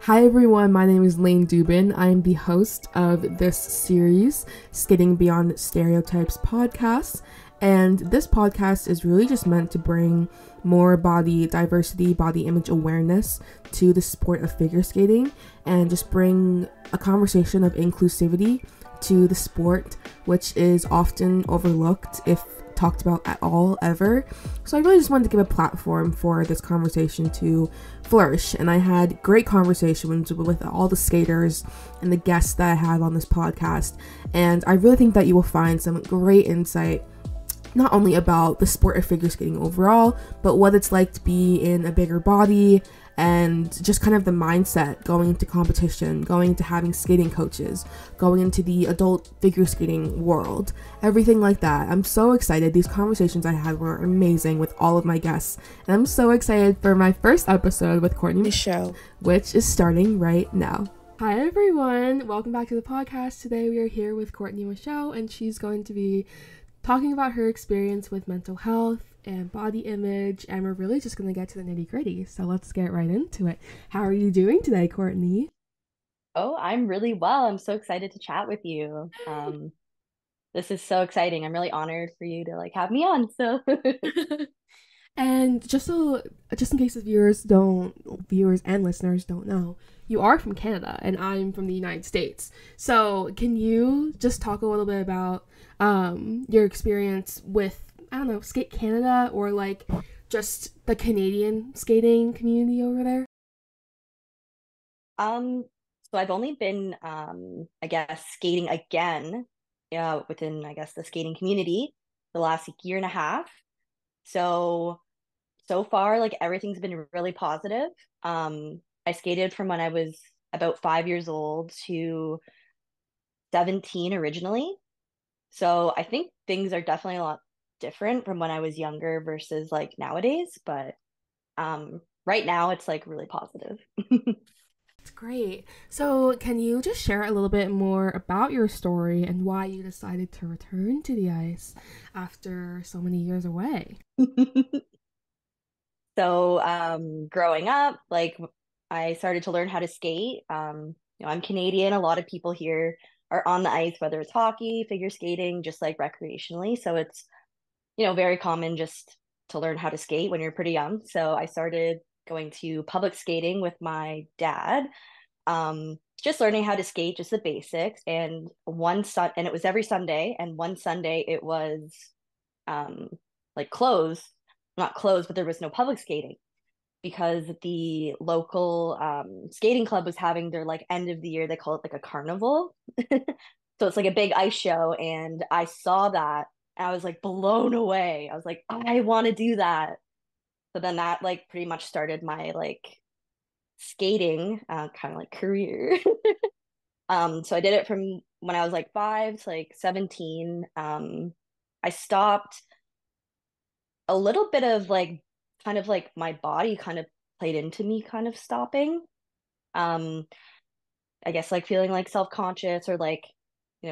Hi everyone, my name is Lane Dubin. I am the host of this series, Skating Beyond Stereotypes podcast. And this podcast is really just meant to bring more body diversity, body image awareness to the sport of figure skating and just bring a conversation of inclusivity to the sport, which is often overlooked if talked about at all ever. So I really just wanted to give a platform for this conversation to flourish, and I had great conversations with all the skaters and the guests that I have on this podcast, and I really think that you will find some great insight not only about the sport of figure skating overall, but what it's like to be in a bigger body and just kind of the mindset going into competition, going into having skating coaches, going into the adult figure skating world, everything like that. I'm so excited. These conversations I had were amazing with all of my guests, and I'm so excited for my first episode with Courtney Michaud, which is starting right now. Hi everyone, welcome back to the podcast. Today we are here with Courtney Michaud, and she's going to be talking about her experience with mental health and body image, and we're really just going to get to the nitty-gritty. So let's get right into it. How are you doing today, Courtney? Oh, I'm really well. I'm so excited to chat with you. This is so exciting. I'm really honored for you to have me on. So And just in case the viewers and listeners don't know, you are from Canada and I'm from the United States. So can you just talk a little bit about your experience with, I don't know, Skate Canada, or just the Canadian skating community over there? um so I've only been I guess skating again, yeah, within I guess the skating community the last year and a half. So far everything's been really positive. I skated from when I was about 5 years old to 17 originally. So I think things are definitely a lot different from when I was younger versus nowadays, but right now it's really positive. It's great. So can you just share a little bit more about your story and why you decided to return to the ice after so many years away? So growing up, I started to learn how to skate. I'm Canadian. A lot of people here are on the ice, whether it's hockey, figure skating, just recreationally. So it's very common just to learn how to skate when you're pretty young. So I started going to public skating with my dad, just learning how to skate, just the basics. And and it was every Sunday. And one Sunday it was um, closed, not closed, but there was no public skating because the local skating club was having their end of the year. They call it a carnival. So it's a big ice show, and I saw that. And I was blown away. I was like, I want to do that. So then that pretty much started my skating kind of career. So I did it from when I was 5 to 17. I stopped a little bit of kind of my body kind of played into me kind of stopping. Um, I guess feeling self-conscious or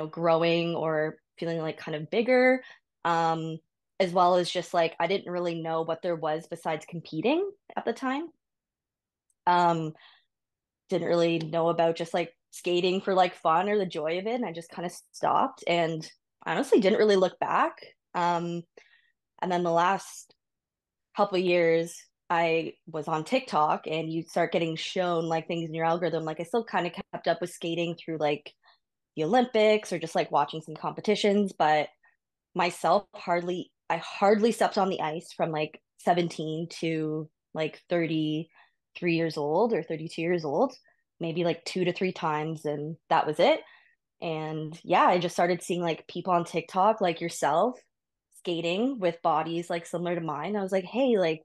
growing or feeling kind of bigger. Um, as well as just I didn't really know what there was besides competing at the time. Um, didn't really know about just skating for fun or the joy of it, and I just kind of stopped and honestly didn't really look back. Um, and then the last couple of years I was on TikTok, and you start getting shown things in your algorithm. I still kind of kept up with skating through the Olympics or just watching some competitions, but myself I hardly stepped on the ice from 17 to 33 years old or 32 years old, maybe 2 to 3 times, and that was it. And yeah, I just started seeing people on TikTok like yourself skating with bodies similar to mine. I was like, hey,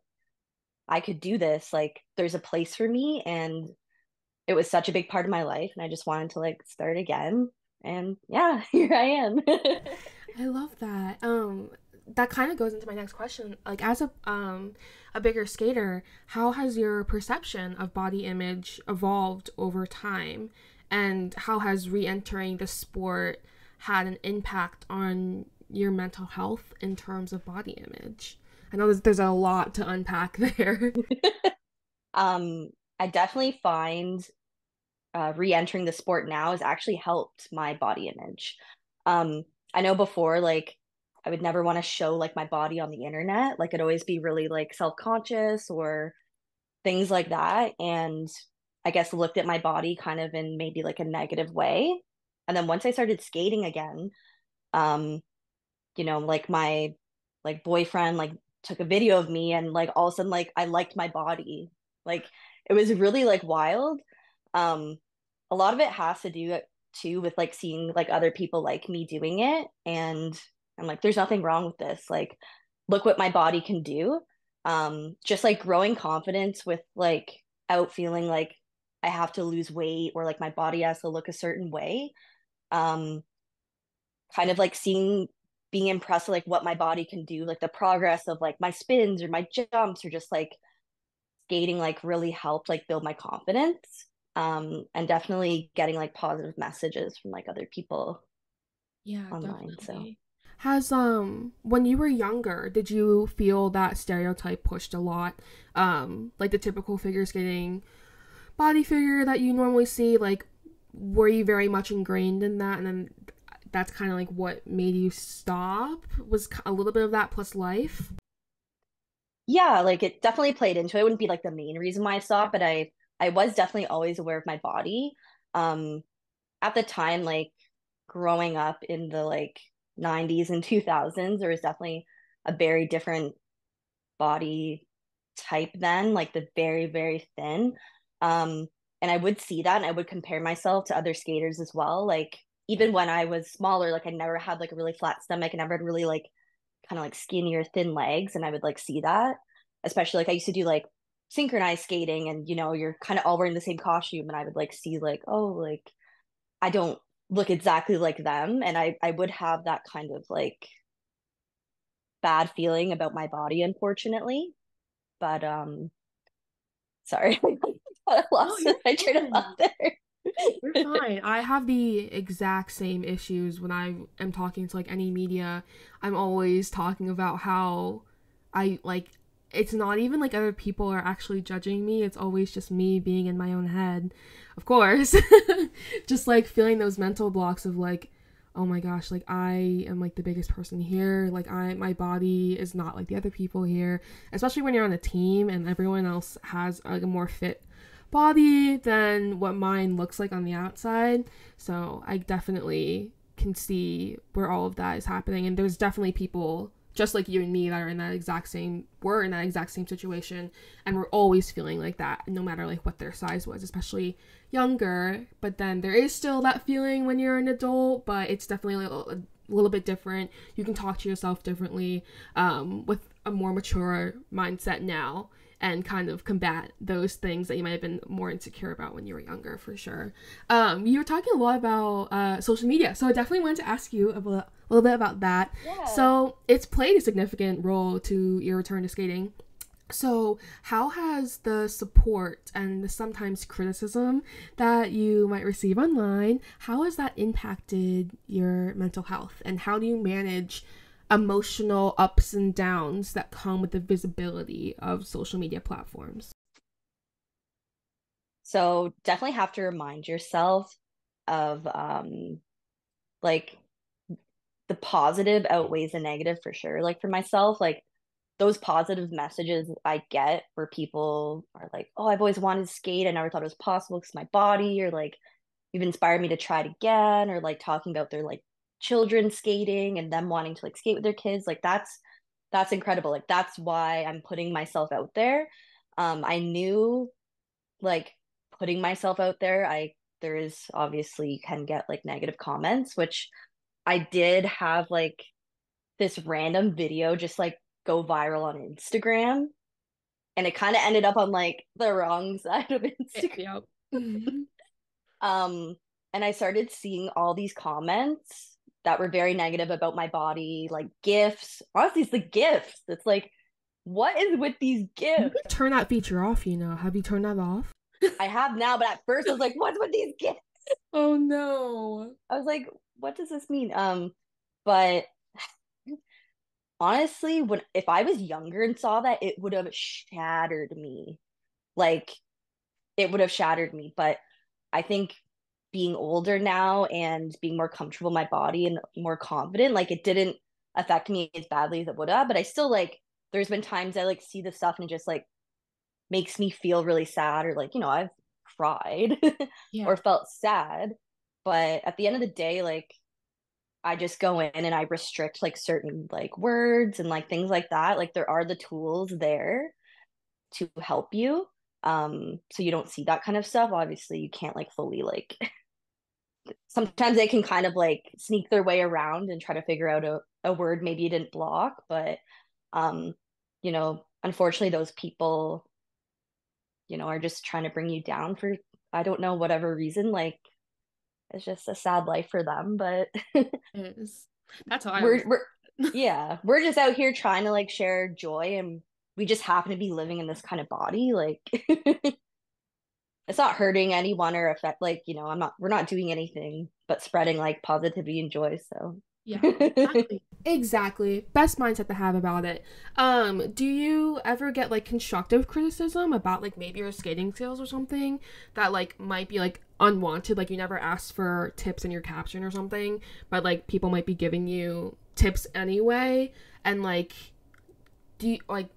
I could do this. There's a place for me, and it was such a big part of my life, and I just wanted to start again. And yeah, here I am. I love that. That kind of goes into my next question. As a bigger skater, how has your perception of body image evolved over time? And how has re-entering the sport had an impact on your mental health in terms of body image? I know there's a lot to unpack there. Um, I definitely find re-entering the sport now has actually helped my body image. Um, I know before, like, I would never want to show like my body on the internet. Like, I'd always be really like self-conscious or things like that. And I guess looked at my body kind of in maybe like a negative way. And then once I started skating again, um, like my like boyfriend like took a video of me and like all of a sudden like I liked my body. Like it was really like wild. Um, a lot of it has to do too with like seeing like other people like me doing it. And I'm like, there's nothing wrong with this. Like, look what my body can do. Just like growing confidence with like out feeling like I have to lose weight or like my body has to look a certain way. Um, Kind of like seeing being impressed with like what my body can do, like the progress of like my spins or my jumps or just like skating like really helped like build my confidence. And definitely getting like positive messages from like other people Yeah, online. So definitely. Has when you were younger, did you feel that stereotype pushed a lot? Like the typical figure skating body figure that you normally see, like were you very much ingrained in that, and then that's kind of like what made you stop? Was a little bit of that plus life? yeah, like it definitely played into it. It wouldn't be like the main reason why I stopped, but I was definitely always aware of my body. Um, at the time, like growing up in the like 90s and 2000s, there was definitely a very different body type then, like the very, very thin. And I would see that and I would compare myself to other skaters as well. Like even when I was smaller, like I never had like a really flat stomach. I never had really like kind of like skinnier, thin legs. And I would like see that. Especially like I used to do like synchronized skating and you're kind of all wearing the same costume and I would like see like, oh, like I don't look exactly like them. And I would have that kind of like bad feeling about my body, unfortunately. But sorry, I No, lost you're my train of thought fine. You're there. fine. I have the exact same issues when I am talking to like any media. I'm always talking about how I like it's not even like other people are actually judging me. It's always just me being in my own head. Of course. Just like feeling those mental blocks of like, oh my gosh, like I am like the biggest person here. Like my body is not like the other people here. Especially when you're on a team and everyone else has like a more fit body than what mine looks like on the outside. So I definitely can see where all of that is happening. And there's definitely people just like you and me that are in that exact same we're in that exact same situation, and we're always feeling like that no matter like what their size was, especially younger. But then there is still that feeling when you're an adult, but it's definitely a little bit different. You can talk to yourself differently, with a more mature mindset now, and kind of combat those things that you might have been more insecure about when you were younger, for sure. You were talking a lot about social media, so I definitely wanted to ask you a little bit about that. Yeah. So it's played a significant role to your return to skating. So, how has the support and the sometimes criticism that you might receive online, how has that impacted your mental health? And how do you manage emotional ups and downs that come with the visibility of social media platforms? So definitely have to remind yourself of like the positive outweighs the negative for sure. Like for myself, like those positive messages I get where people are like, "Oh, I've always wanted to skate. I never thought it was possible because my body," or like, "You've inspired me to try it again," or like talking about their like children skating and them wanting to like skate with their kids. Like that's incredible. Like that's why I'm putting myself out there. I knew like putting myself out there, there is obviously you can get like negative comments, which I did have like this random video just like go viral on Instagram. And it kind of ended up on like the wrong side of Instagram. Yep. Mm-hmm. Um, and I started seeing all these comments that were very negative about my body, like gifts. Honestly, it's the gifts. It's like, what is with these You gifts? can turn that feature off, you know. Have you turned that off? I have now, but at first I was like, what's with these gifts? Oh no. I was like, what does this mean? But honestly, when if I was younger and saw that, it would have shattered me. Like it would have shattered me. But I think being older now and being more comfortable in my body and more confident, like it didn't affect me as badly as it would have, but I still like there's been times I like see the stuff and it just like makes me feel really sad or like, I've cried or Yeah. felt sad. But at the end of the day, like I just go in and I restrict like certain like words and like things like that. Like there are the tools there to help you. So you don't see that kind of stuff. Obviously, you can't like fully like sometimes they can kind of like sneak their way around and try to figure out a word maybe you didn't block, but um, unfortunately those people, are just trying to bring you down for I don't know, whatever reason. Like it's just a sad life for them, but It is. That's how I always. we're yeah, we're just out here trying to like share joy and we just happen to be living in this kind of body. Like it's not hurting anyone or affect like, we're not doing anything but spreading like positivity and joy. So Yeah, exactly. Exactly. Best mindset to have about it. Do you ever get like constructive criticism about like maybe your skating skills or something that like might be like unwanted, like you never asked for tips in your caption or something, but like people might be giving you tips anyway, and like do you like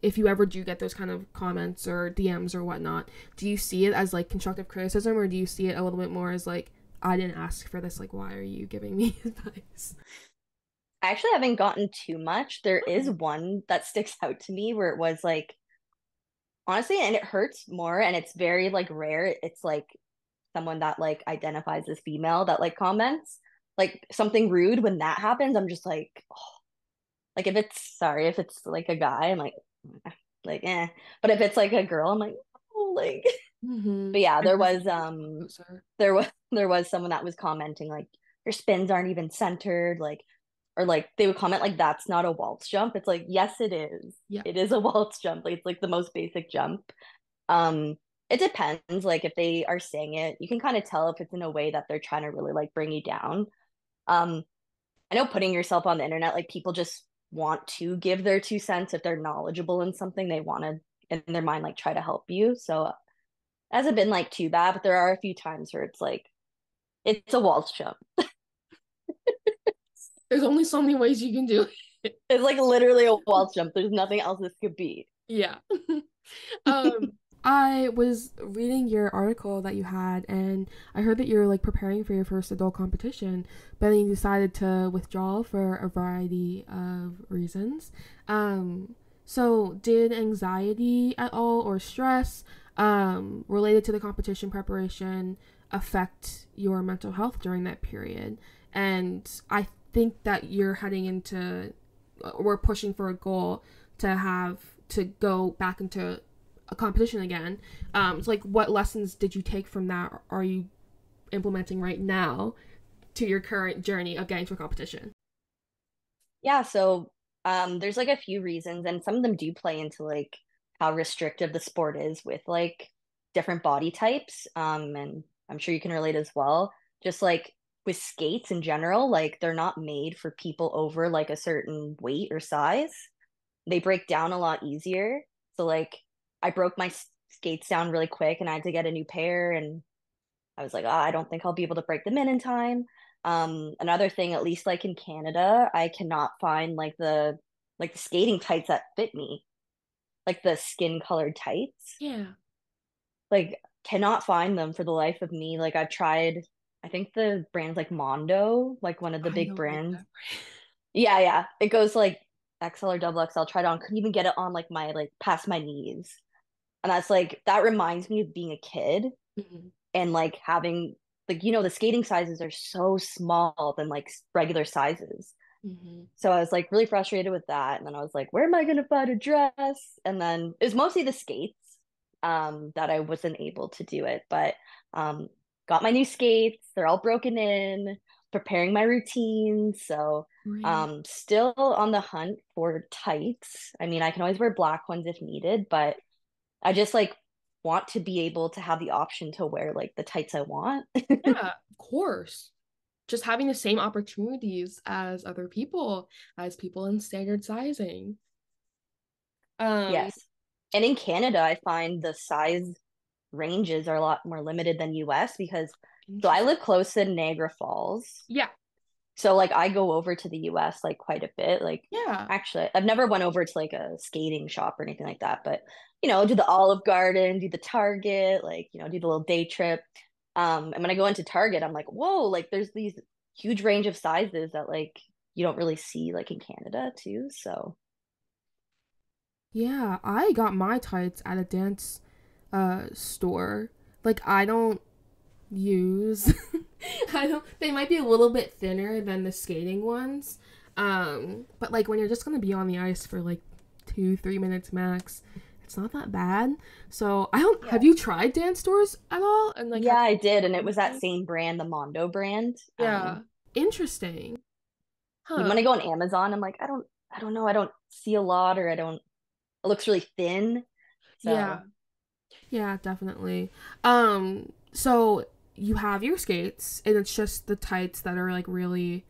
if you ever do get those kind of comments or DMs or whatnot, do you see it as like constructive criticism or do you see it a little bit more as like I didn't ask for this, like why are you giving me advice? I actually haven't gotten too much. There is Okay. one that sticks out to me where it was like honestly, and it hurts more and it's very like rare. It's like someone that like identifies as female that like comments like something rude. When that happens, I'm just like if it's sorry, if it's like a guy, I'm like eh. But if it's like a girl, I'm like, oh, like Mm-hmm. but yeah, I there guess was it's closer. there was someone that was commenting like your spins aren't even centered, like or like they would comment like that's not a waltz jump. It's like, yes, it is. Yeah. It is a waltz jump. Like it's like the most basic jump. Um, it depends. Like if they are saying it, you can kind of tell if it's in a way that they're trying to really like bring you down. Um, I know putting yourself on the internet, like people just want to give their 2 cents if they're knowledgeable in something, they want to in their mind like try to help you. So it hasn't been like too bad, but there are a few times where it's like it's a waltz jump. There's only so many ways you can do it. It's like literally a waltz jump. There's nothing else this could be. Yeah. I was reading your article that you had, and I heard that you're like preparing for your first adult competition, but then you decided to withdraw for a variety of reasons. So did anxiety at all or stress related to the competition preparation affect your mental health during that period? And I think that you're heading into, we're pushing for a goal to have to go back into a competition again. So like what lessons did you take from that are you implementing right now to your current journey of getting to a competition? Yeah, so there's like a few reasons and some of them do play into like how restrictive the sport is with like different body types. And I'm sure you can relate as well. Just like with skates in general, like they're not made for people over like a certain weight or size. They break down a lot easier. So like I broke my skates down really quick and I had to get a new pair and I was like, oh, I don't think I'll be able to break them in time. Another thing, at least like in Canada, I cannot find like the skating tights that fit me, like the skin colored tights. Yeah, Like cannot find them for the life of me. Like I've tried, I think the brand's like Mondo, like one of the I big don't like brands. that. Yeah, yeah. It goes like XL or double XL. Tried on, couldn't even get it on like my like past my knees. And that's like that reminds me of being a kid Mm-hmm. and like having like the skating sizes are so small than like regular sizes. Mm-hmm. So I was like really frustrated with that. And then I was like, where am I gonna find a dress? And then it was mostly the skates that I wasn't able to do it. But um got my new skates, they're all broken in, preparing my routine. So Right. still on the hunt for tights. I mean, I can always wear black ones if needed, but I just like want to be able to have the option to wear like the tights I want. Yeah, of course. Just having the same opportunities as people in standard sizing. Um, Yes. And in Canada, I find the size ranges are a lot more limited than US because so I Interesting. live close to Niagara Falls. Yeah. So like I go over to the US like quite a bit. Like Yeah. actually I've never went over to like a skating shop or anything like that, but do the Olive Garden, do the Target, like, do the little day trip. And when I go into Target, I'm like, whoa, like there's these huge range of sizes that like you don't really see like in Canada too. So Yeah, I got my tights at a dance store. Like I don't use I don't they might be a little bit thinner than the skating ones. But like when you're just gonna be on the ice for like 2-3 minutes max, it's not that bad. So I don't yeah. have you tried dance stores at all? And like Yeah, have I did, and it was that anything? same brand, the Mondo brand. Yeah. Interesting. When Huh. I go on Amazon, I'm like, I don't know, I don't see a lot, or I don't. It looks really thin, Yeah. so Yeah, definitely. So you have your skates and it's just the tights that are like really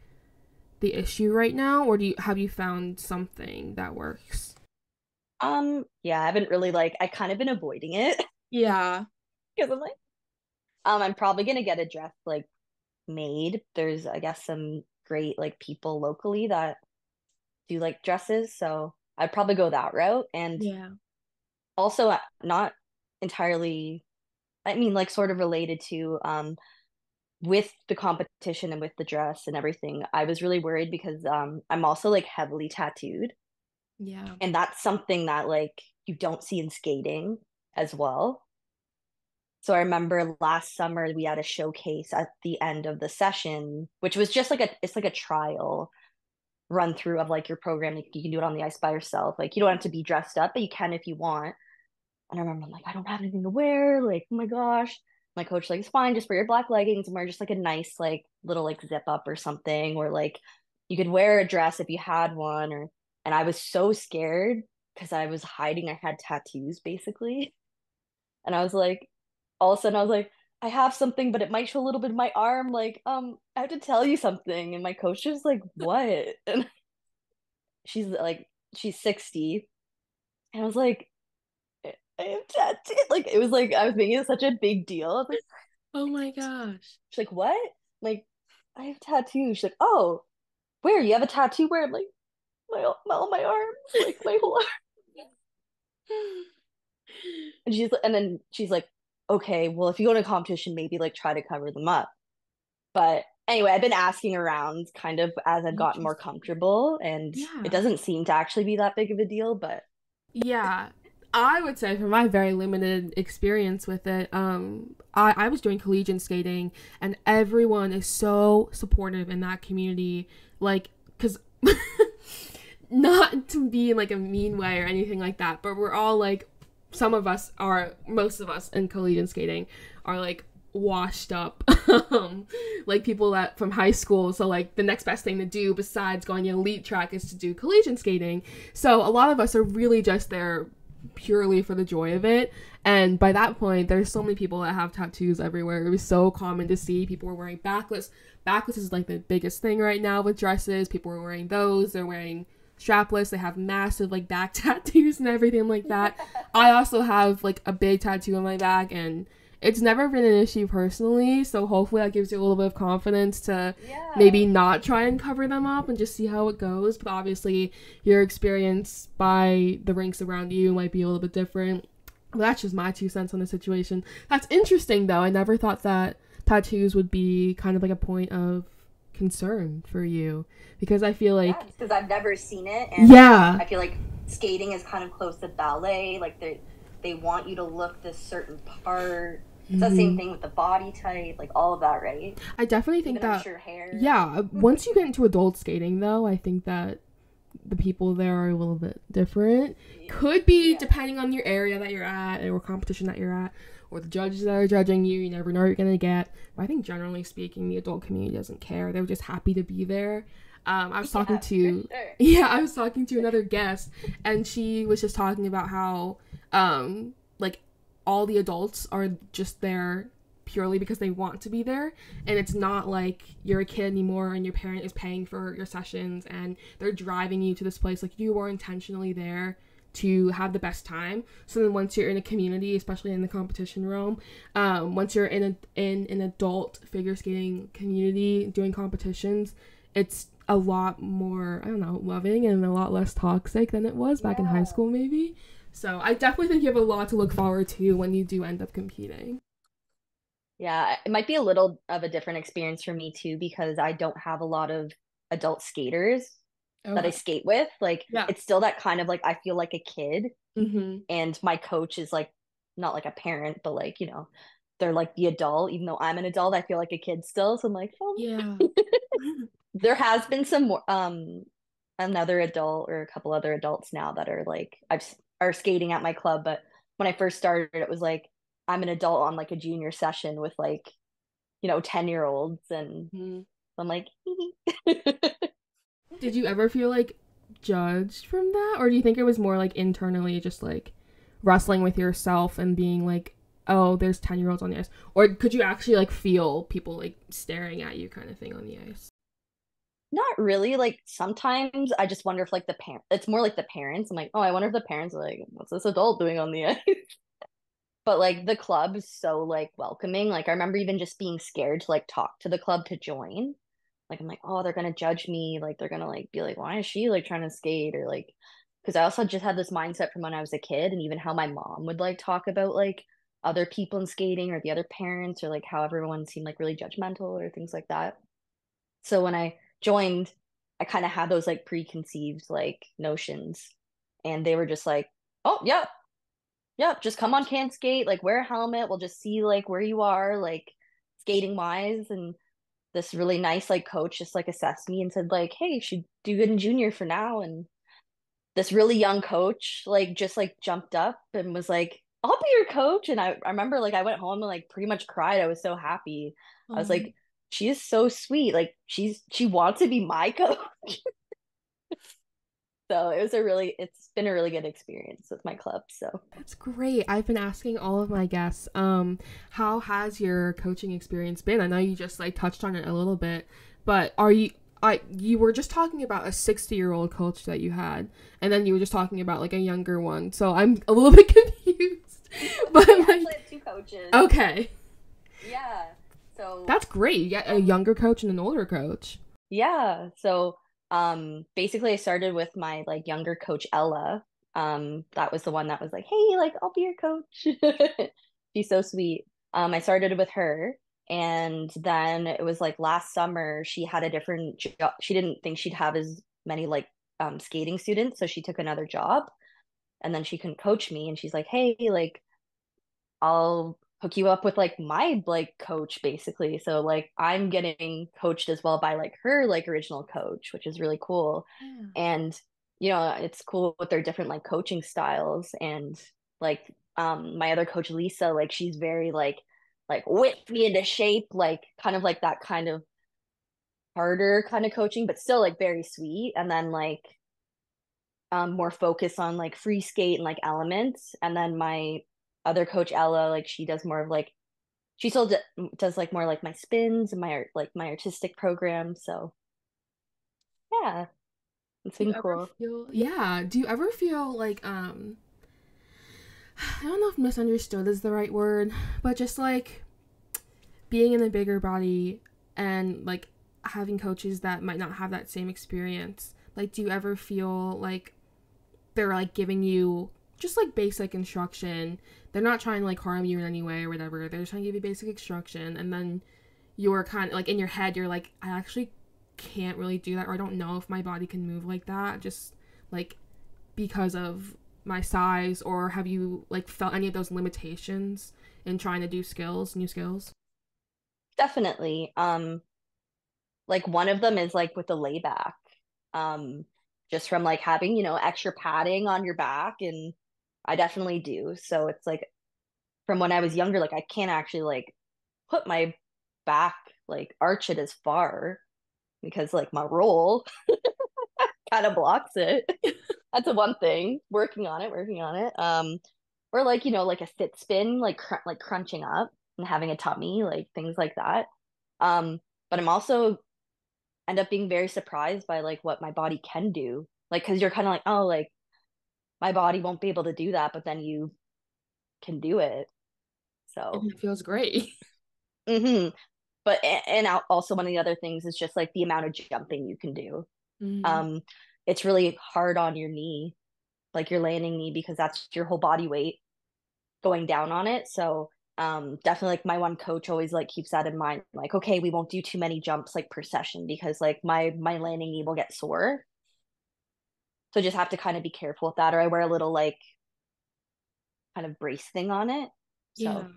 the issue right now, or have you found something that works? yeah, I haven't really like I kind of been avoiding it Yeah. because I'm like, I'm probably gonna get a dress like made. There's I guess some great like people locally that do like dresses, so I'd probably go that route, and Yeah. also not entirely. I mean, like sort of related to with the competition and with the dress and everything, I was really worried because I'm also like heavily tattooed. Yeah. And that's something that like you don't see in skating as well. So I remember last summer we had a showcase at the end of the session, which was just like it's like a trial run through of like your program. Like, you can do it on the ice by yourself. Like you don't have to be dressed up, but you can if you want. And I remember I'm like, I don't have anything to wear. Like, oh my gosh. My coach like, it's fine, just wear your black leggings and wear just like a nice like little like zip up or something, or like you could wear a dress if you had one. Or and I was so scared because I was hiding. I had tattoos basically. And I was like, all of a sudden I was like, I have something, but it might show a little bit of my arm. Like, I have to tell you something. And my coach was like, what? And she's like, she's 60. And I was like, I am tattooed. Like it was like I was making it such a big deal. I was like, Oh my gosh. she's like, what? I'm like, I have tattoos. She's like, oh, where? You have a tattoo where? I'm like, all my arms, like my whole arm. And then she's like, okay, well, if you go to a competition, maybe like try to cover them up. But anyway, I've been asking around kind of as I've gotten more Interesting. comfortable, and it Yeah. doesn't seem to actually be that big of a deal, but Yeah. I would say from my very limited experience with it, I was doing collegiate skating and everyone is so supportive in that community. Like, because not to be in like a mean way or anything like that, but we're all like, most of us in collegiate skating are like washed up, like people that from high school. So like the next best thing to do besides going elite track is to do collegiate skating. So a lot of us are really just there purely for the joy of it. And by that point, there's so many people that have tattoos everywhere. It was so common to see people were wearing backless. Backless is like the biggest thing right now with dresses. People are wearing those. They're wearing strapless. They have massive like back tattoos and everything like that. I also have like a big tattoo on my back, and it's never been an issue personally. So hopefully that gives you a little bit of confidence to yeah. maybe not try and cover them up and just see how it goes. But obviously your experience by the rinks around you might be a little bit different. But that's just my 2 cents on the situation. That's interesting though. I never thought that tattoos would be kind of like a point of concern for you, because I feel Yeah, like because I've never seen it, and yeah. I feel like skating is kind of close to ballet. Like they want you to look this certain part. It's the same Mhm. thing with the body type, like all of that, right? I definitely think Even I'm that sure hair. yeah, once you get into adult skating though, I think that the people there are a little bit different. Could be Yeah. depending on your area that you're at or competition that you're at or the judges that are judging you. You never know what you're gonna get. But I think generally speaking, the adult community doesn't care. They're just happy to be there. I was talking Yeah, for to sure. yeah, I was talking to another guest, and she was just talking about how like all the adults are just there purely because they want to be there, and it's not like you're a kid anymore and your parent is paying for your sessions and they're driving you to this place. Like you are intentionally there to have the best time. So then once you're in a community, especially in the competition realm, once you're in an adult figure skating community doing competitions, it's a lot more, I don't know, loving and a lot less toxic than it was back in high school maybe. So I definitely think you have a lot to look forward to when you do end up competing. Yeah, it might be a little of a different experience for me too because I don't have a lot of adult skaters that I Okay. skate with. Like Yeah. it's still that kind of like I feel like a kid Mm-hmm. and my coach is like not like a parent, but like, they're like the adult, even though I'm an adult, I feel like a kid still. So I'm like, oh. Yeah. There has been some more another adult or a couple other adults now that are like are skating at my club, but when I first started it was like I'm an adult on like a junior session with like 10-year-olds and Mhm. I'm like Did you ever feel like judged from that, or do you think it was more like internally just like wrestling with yourself and being like, oh, there's 10-year-olds on the ice, or could you actually like feel people like staring at you kind of thing on the ice? not really. Like sometimes I just wonder if like the parent it's more like the parents. I'm like, oh, I wonder if the parents are like, what's this adult doing on the ice? But like the club is so like welcoming. Like I remember even just being scared to like talk to the club to join. Like I'm like, oh, they're gonna judge me. Like they're gonna like be like, why is she like trying to skate? Or like, because I also just had this mindset from when I was a kid, and even how my mom would like talk about like other people in skating or the other parents, or like how everyone seemed like really judgmental or things like that. So when I joined, I kind of had those like preconceived like notions, and they were just like, oh, yeah, yep, just come on can skate, like wear a helmet, we'll just see like where you are, like skating wise. And this really nice like coach just like assessed me and said, like, hey, you should do good in junior for now. And this really young coach like just like jumped up and was like, I'll be your coach. And I remember like I went home and like pretty much cried. I was so happy. I was Um, like, she is so sweet. Like she wants to be my coach. So it's been a really good experience with my club. So that's great. I've been asking all of my guests, how has your coaching experience been? I know you just like touched on it a little bit, but you were just talking about a 60-year-old coach that you had, and then you were just talking about like a younger one. So I'm a little bit confused. But I actually like, have two coaches. okay, Yeah. So that's great. You get a younger coach and an older coach. yeah. So basically I started with my like younger coach Ella. That was the one that was like, "Hey, like I'll be your coach." She's so sweet. I started with her and then it was like last summer she had a different job. She didn't think she'd have as many like skating students, so she took another job and then she couldn't coach me and she's like, "Hey, like I'll hook you up with like my like coach basically." So like I'm getting coached as well by like her like original coach, which is really cool. Yeah. And it's cool with their different like coaching styles and like my other coach Lisa, like she's very like whip me into shape, like kind of like that kind of harder kind of coaching, but still like very sweet. And then like more focus on like free skate and like elements. And then my other coach Ella, like she does more of like she still does like more like my spins and my like my artistic program. So yeah, it's Do you been ever cool. feel, yeah, do you ever feel like, I don't know if misunderstood is the right word, but just like being in a bigger body and like having coaches that might not have that same experience. Like, do you ever feel like they're like giving you just like basic instruction? They're not trying to like harm you in any way or whatever. They're just trying to give you basic instruction, and then you're kind of like in your head, you're like, I actually can't really do that, or I don't know if my body can move like that, just like because of my size. Or have you like felt any of those limitations in trying to do new skills? Definitely. Like one of them is like with the layback. Um, just from like having, extra padding on your back and I definitely do. So it's like from when I was younger, like I can't actually like put my back like arch it as far because like my roll kind of blocks it. That's a one thing. Working on it, working on it. Or like, like a sit spin, like like crunching up and having a tummy, like things like that. But I'm also end up being very surprised by like what my body can do. Like, because you're kind of like, oh, like my body won't be able to do that, but then you can do it. And So, it feels great. hmm but and also one of the other things is just like the amount of jumping you can do. Hmm. Um, it's really hard on your knee, like your landing knee, because that's your whole body weight going down on it. So definitely like my one coach always like keeps that in mind. Like, okay, we won't do too many jumps like per session because like my landing knee will get sore. So just have to kind of be careful with that. Or I wear a little like kind of brace thing on it. Yeah. So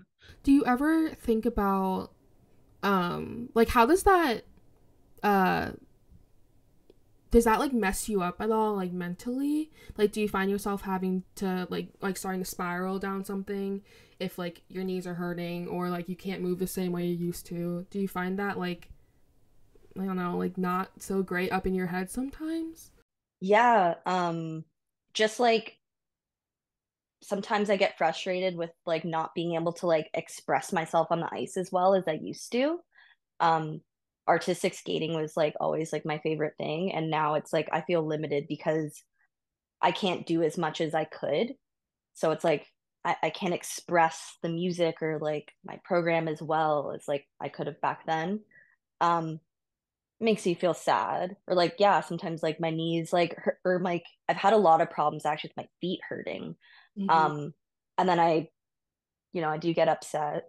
Do you ever think about like how uh does that like mess you up at all like mentally? Like do you find yourself having to like starting to spiral down something if like your knees are hurting or like you can't move the same way you used to? Do you find that like I don't know, like not so great up in your head sometimes? yeah, just like sometimes I get frustrated with like not being able to like express myself on the ice as well as I used to. Um, artistic skating was like always like my favorite thing, and now it's like I feel limited because I can't do as much as I could. So it's like I can't express the music or like my program as well as like I could have back then. Um, makes you feel sad. Or like, yeah, sometimes like my knees like hurt, or like I've had a lot of problems actually with my feet hurting. Mm-hmm. Um, and then I do get upset.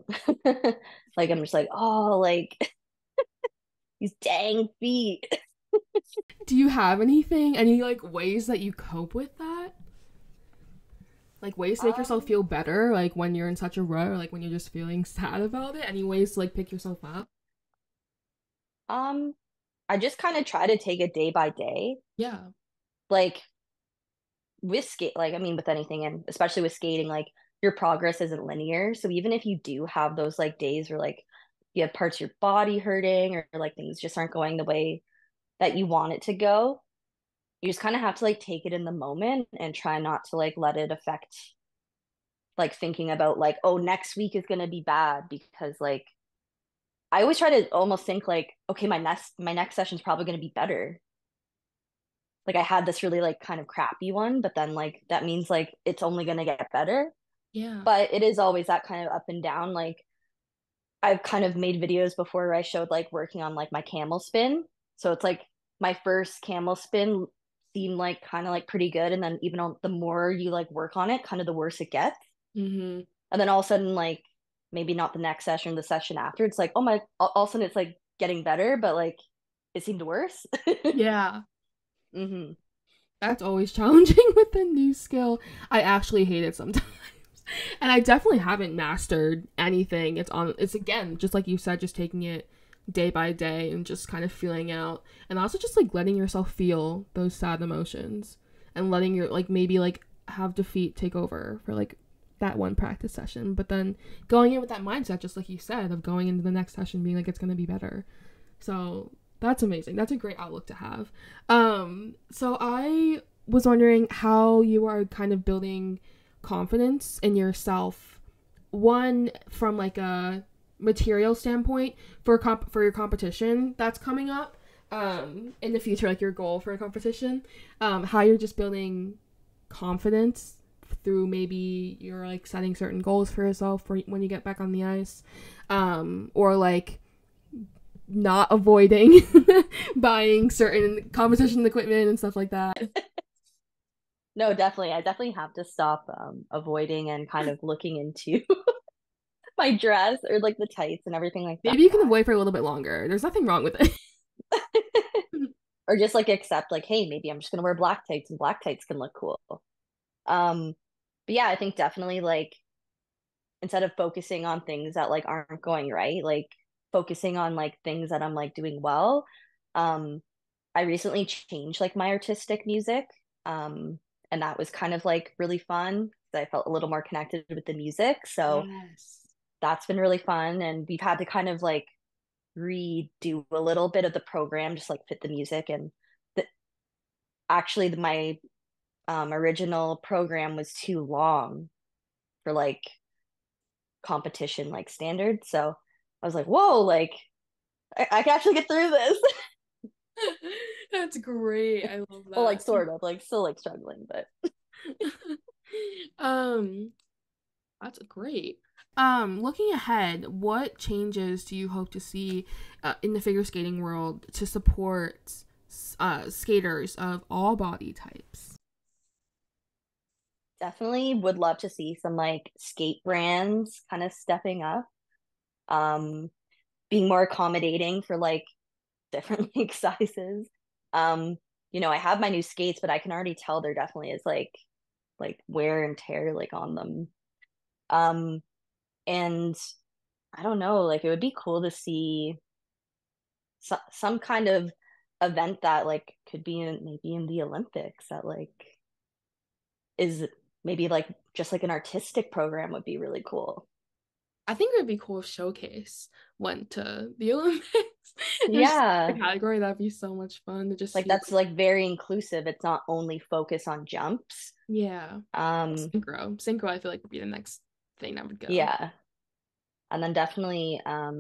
Like I'm just like, oh, like these dang feet. Do you have any like ways that you cope with that? Like ways to make yourself Um, feel better, like when you're in such a rut or like when you're just feeling sad about it? Any ways to like pick yourself up? um, I just kind of try to take it day by day. Yeah. Like with skate, like I mean with anything and especially with skating, like your progress isn't linear. So even if you do have those like days where like you have parts of your body hurting or like things just aren't going the way that you want it to go, you just kind of have to like take it in the moment and try not to like let it affect like thinking about like, oh, next week is gonna be bad because like I always try to almost think like, okay, my next session's probably gonna be better. Like I had this really like kind of crappy one, but then like that means like it's only gonna get better. Yeah. But it is always that kind of up and down. Like I've kind of made videos before where I showed like working on like my camel spin. So it's like my first camel spin seemed like kind of like pretty good, and then even on the more you like work on it, kind of the worse it gets. Mm-hmm. And then all of a sudden, like maybe not the next session, the session after, it's like, oh my, all of a sudden it's like getting better, but like it seemed worse. Yeah. Hmm. That's always challenging with a new skill. I actually hate it sometimes. And I definitely haven't mastered anything. It's again, just like you said, just taking it day by day and just kind of feeling out and also just like letting yourself feel those sad emotions and letting your like maybe like have defeat take over for like that one practice session, but then going in with that mindset just like you said of going into the next session being like it's going to be better. So that's amazing. That's a great outlook to have. So I was wondering how you are kind of building confidence in yourself. One from like a material standpoint for your competition that's coming up in the future, like your goal for a competition. How you're just building confidence through maybe you're like setting certain goals for yourself for when you get back on the ice, or like not avoiding buying certain competition equipment and stuff like that. No, definitely. I definitely have to stop avoiding and kind of looking into my dress or like the tights and everything like that. Maybe you can avoid for a little bit longer. There's nothing wrong with it. Or just like accept like, hey, maybe I'm just gonna wear black tights and black tights can look cool. Um, but yeah, I think definitely like instead of focusing on things that like aren't going right, like focusing on like things that I'm like doing well. Um, I recently changed like my artistic music. Um, and that was kind of like really fun because I felt a little more connected with the music. So Yes. that's been really fun. And we've had to kind of like redo a little bit of the program, just like fit the music. And the, actually, my original program was too long for like competition like standards. So I was like, whoa, like I can actually get through this. That's great. I love Well, like that. sort of, like still like struggling, but um, that's great. Looking ahead, what changes do you hope to see in the figure skating world to support skaters of all body types? Definitely would love to see some like skate brands kind of stepping up, um, being more accommodating for like different like sizes. Um, I have my new skates, but I can already tell there definitely is like wear and tear like on them. Um, and I don't know, like it would be cool to see some kind of event that like could be maybe in the Olympics that like is maybe like just like an artistic program would be really cool. I think it would be cool if Showcase went to the Olympics. There's a Yeah, category that'd be so much fun to just like see. that's like very inclusive. It's not only focused on jumps. Yeah. Um, Synchro, I feel like would be the next thing that would go. yeah, and then definitely I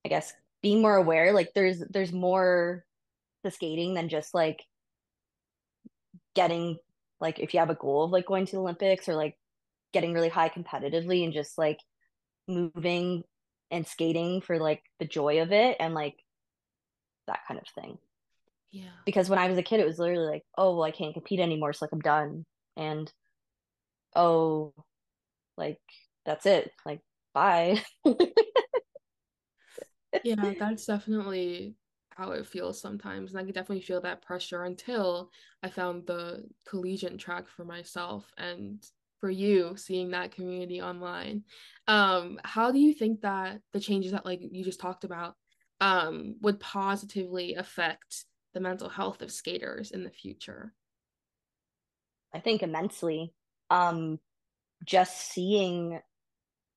guess being more aware, like there's more to skating than just like getting like if you have a goal of like going to the Olympics or like getting really high competitively and just like moving and skating for like the joy of it and like that kind of thing. Yeah. Because when I was a kid, it was literally like, oh, well, I can't compete anymore, so like I'm done. And oh, like that's it. Like bye. Yeah, that's definitely how it feels sometimes. And I could definitely feel that pressure until I found the collegiate track for myself and for you seeing that community online. How do you think that the changes that like you just talked about would positively affect the mental health of skaters in the future? I think immensely. Um, just seeing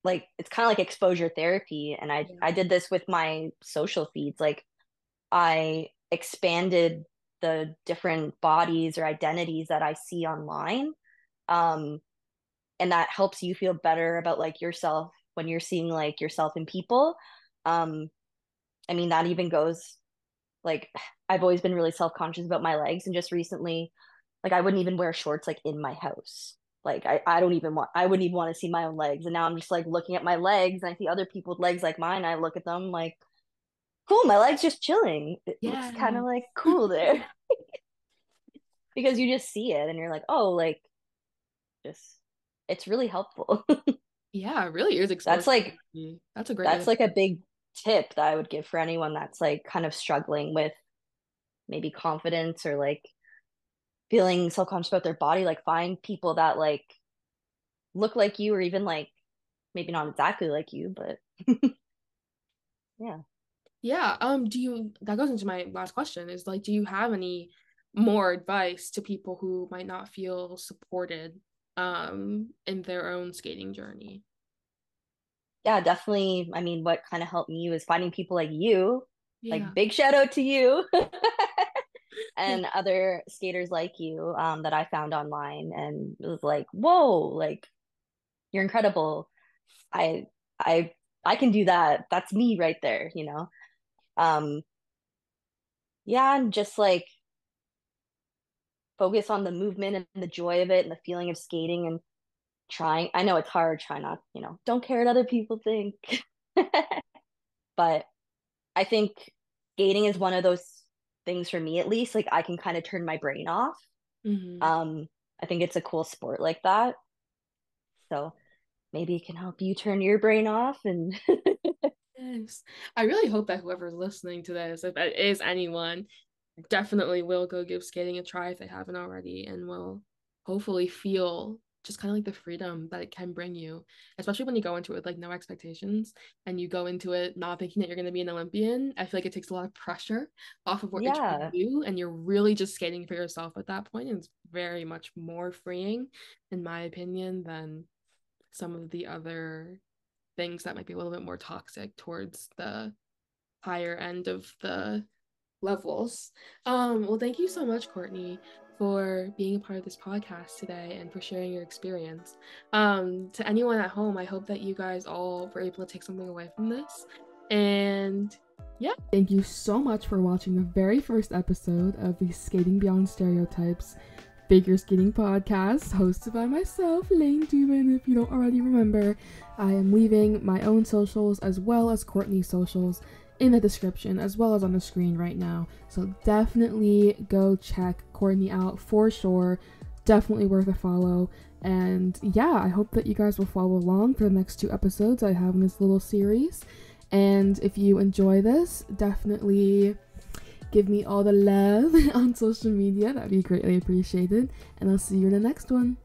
like it's kind of like exposure therapy, and I Yeah. I did this with my social feeds. Like I expanded the different bodies or identities that I see online. Um, and that helps you feel better about like yourself when you're seeing like yourself in people. Um, I mean, that even goes like I've always been really self-conscious about my legs, and just recently, like I wouldn't even wear shorts like in my house. Like I wouldn't even want to see my own legs. And now I'm just like looking at my legs and I see other people with legs like mine. I look at them like, cool, my leg's just chilling. It looks kind Yeah. of like cool there. Because you just see it and you're like, oh, like just it's really helpful. Yeah, it really is That's exposure like therapy. That's a great way to that's like put a it. big tip that I would give for anyone that's like kind of struggling with maybe confidence or like feeling self-conscious about their body. Like find people that like look like you or even like maybe not exactly like you, but yeah. Yeah, do you that goes into my last question is like do you have any more advice to people who might not feel supported in their own skating journey? Yeah, definitely. I mean, what kind of helped me was finding people like you. Like Yeah. big shout out to you and other skaters like you that I found online and it was like, whoa, like you're incredible. I I I can do that. That's me right there. Um yeah, and just like focus on the movement and the joy of it and the feeling of skating and trying. I know it's hard, try not, don't care what other people think. But I think skating is one of those things for me at least, like I can kind of turn my brain off. Hmm. Um, I think it's a cool sport like that. So maybe it can help you turn your brain off and Yes. I really hope that whoever's listening to this, if it is anyone, definitely will go give skating a try if they haven't already and will hopefully feel just kind of like the freedom that it can bring you, especially when you go into it with like no expectations and you go into it not thinking that you're going to be an Olympian. I feel like it takes a lot of pressure off of what you're trying to yeah. do and you're really just skating for yourself at that point. And it's very much more freeing, in my opinion, than some of the other things that might be a little bit more toxic towards the higher end of the levels. Well, thank you so much, Courtney, for being a part of this podcast today and for sharing your experience. To anyone at home, I hope that you guys all were able to take something away from this. And yeah. Thank you so much for watching the very first episode of the Skating Beyond Stereotypes figure skating podcast hosted by myself, Lane Dubin. If you don't already remember, I am leaving my own socials as well as Courtney's socials in the description as well as on the screen right now. So definitely go check Courtney out for sure. Definitely worth a follow. And yeah, I hope that you guys will follow along for the next 2 episodes I have in this little series. And if you enjoy this, definitely give me all the love on social media. That'd be greatly appreciated. And I'll see you in the next one.